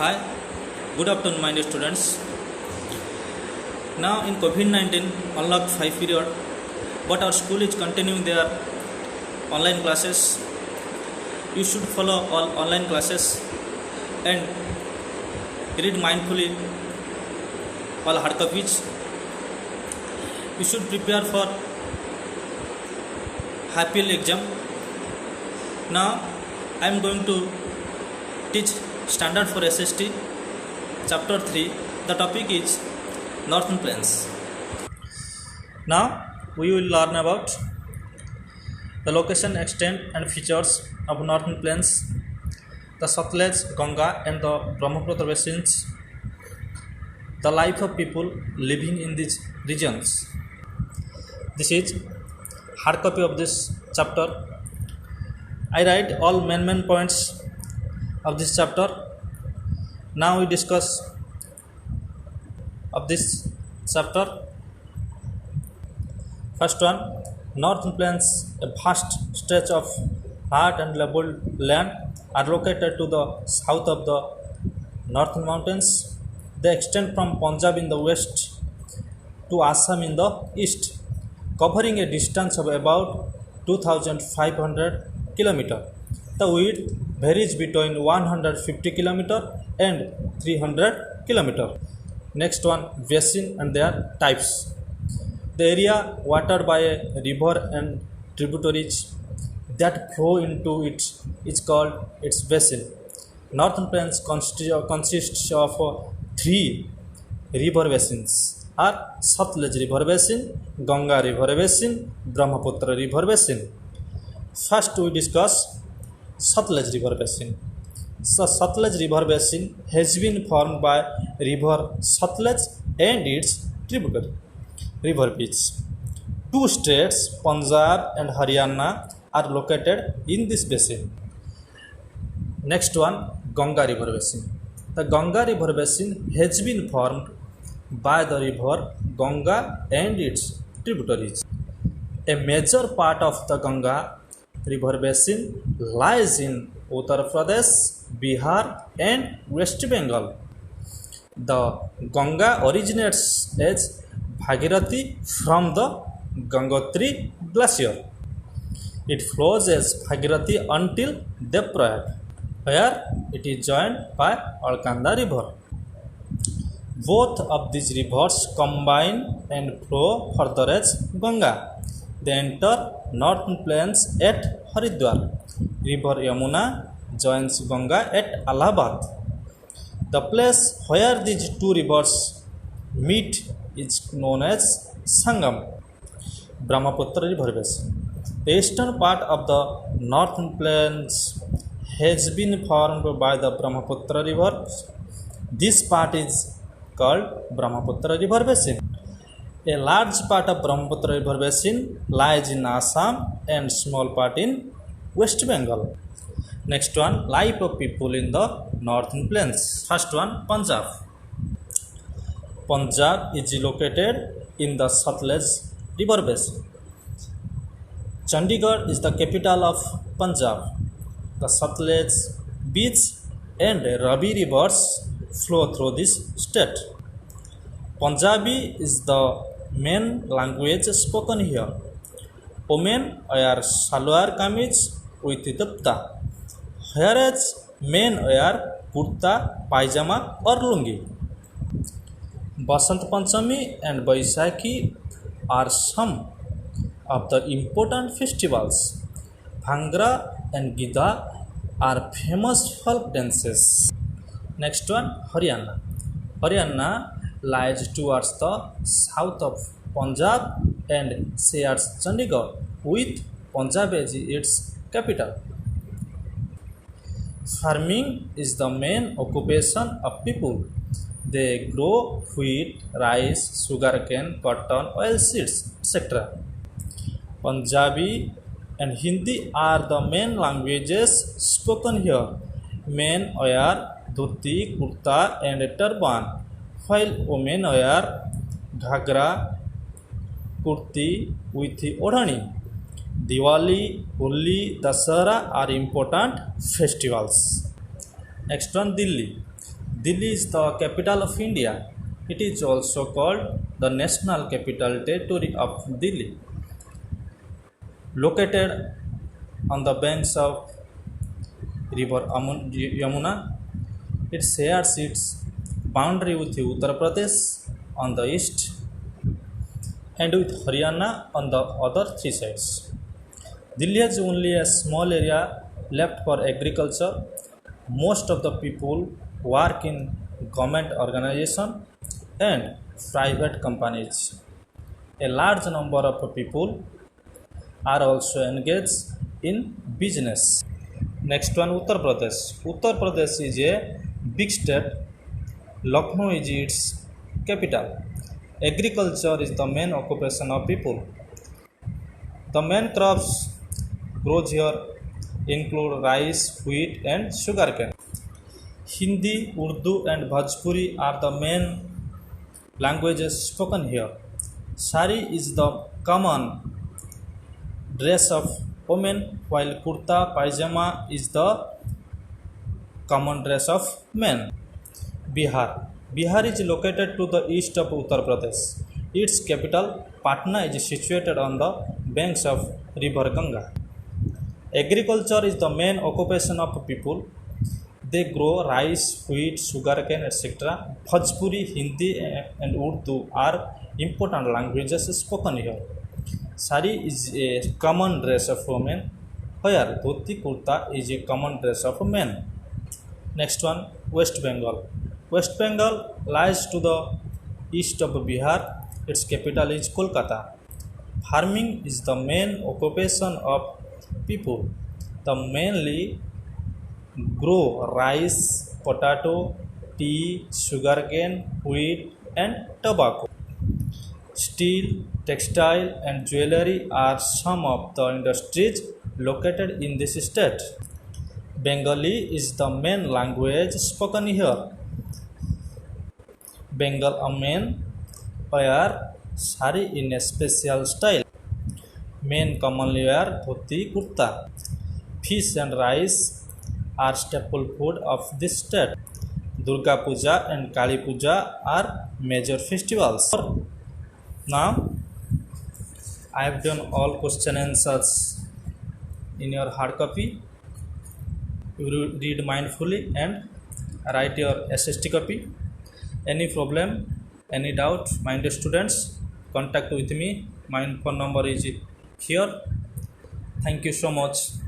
Hi, good afternoon, my dear students. Now in COVID-19 unlock 5 period, but our school is continuing their online classes. You should follow all online classes and read mindfully all hard copies. You should prepare for happy exam. Now I am going to teach standard for SST chapter 3. The topic is Northern Plains. Now we will learn about the location, extent and features of Northern Plains, the Satluj, Ganga and the Brahmaputra basins, the life of people living in these regions. This is hard copy of this chapter. I write all main points of this chapter. Now we discuss of this chapter. First one, Northern Plains, a vast stretch of hard and level land, are located to the south of the Northern Mountains. They extend from Punjab in the west to Assam in the east, covering a distance of about 2,500 km. The width varies between 150 km and 300 km. Next one, basin and their types. The area watered by a river and tributaries that flow into it is called its basin. Northern Plains consists of three river basins are Satluj River Basin, Ganga River Basin, Brahmaputra River Basin. First we discuss Satluj River Basin. The Satluj River Basin has been formed by river Satluj and its tributary river beds. Two states, Punjab and Haryana, are located in this basin. Next one, Ganga River Basin. The Ganga River Basin has been formed by the river Ganga and its tributaries. A major part of the Ganga River Basin lies in Uttar Pradesh, Bihar and West Bengal. The Ganga originates as Bhagirathi from the Gangotri glacier. It flows as Bhagirathi until Devrayag, where it is joined by Alaknanda River. Both of these rivers combine and flow further as Ganga. They enter Northern Plains at Haridwar. River Yamuna joins Ganga at Allahabad. The place where these two rivers meet is known as Sangam. Brahmaputra River Basin. The eastern part of the Northern Plains has been formed by the Brahmaputra River. This part is called Brahmaputra River Basin. A large part of Brahmaputra River Basin lies in Assam and small part in West Bengal. Next one, life of people in the Northern Plains. First one, Punjab. Punjab is located in the Satluj River Basin. Chandigarh is the capital of Punjab. The Satluj, Beach and Ravi rivers flow through this state. Punjabi is the main language spoken here. Women wear salwar kameez with dupta, whereas men wear kurta, pajama or lungi. Basant Panchami and Baisakhi are some of the important festivals. Bhangra and Gida are famous folk dances. Next one, Haryana. Haryana lies towards the south of Punjab and shares Chandigarh with Punjab as its capital. Farming is the main occupation of people. They grow wheat, rice, sugarcane, cotton, oilseeds, etc. Punjabi and Hindi are the main languages spoken here. Men wear dhoti, kurta and a turban, while women wear ghagra, kurti with odhani. Diwali, Holi, Dasara are important festivals. Next one, Delhi. Delhi is the capital of India. It is also called the National Capital Territory of Delhi. Located on the banks of river Yamuna, it shares its boundary with Uttar Pradesh on the east and with Haryana on the other three sides. Delhi has only a small area left for agriculture. Most of the people work in government organizations and private companies. A large number of people are also engaged in business. Next one, Uttar Pradesh. Uttar Pradesh is a big state. Lucknow is its capital. Agriculture is the main occupation of people. The main crops grown here include rice, wheat, and sugarcane. Hindi, Urdu, and Bhojpuri are the main languages spoken here. Sari is the common dress of women, while kurta pajama is the common dress of men. Bihar. Bihar is located to the east of Uttar Pradesh. Its capital, Patna, is situated on the banks of river Ganga. Agriculture is the main occupation of people. They grow rice, wheat, sugarcane, etc. Bhojpuri, Hindi, and Urdu are important languages spoken here. Sari is a common dress of women, where dhoti kurta is a common dress of men. Next one, West Bengal. West Bengal lies to the east of Bihar. Its capital is Kolkata. Farming is the main occupation of people. They mainly grow rice, potato, tea, sugarcane, wheat, and tobacco. Steel, textile, and jewelry are some of the industries located in this state. Bengali is the main language spoken here. Bengal men wear sari in a special style. Men commonly wear dhoti kurta. Fish and rice are staple food of this state. Durga Puja and Kali Puja are major festivals. Now, I have done all question answers in your hard copy. You read mindfully and write your SST copy. Any problem, any doubt, my dear students, contact with me. My phone number is here. Thank you so much.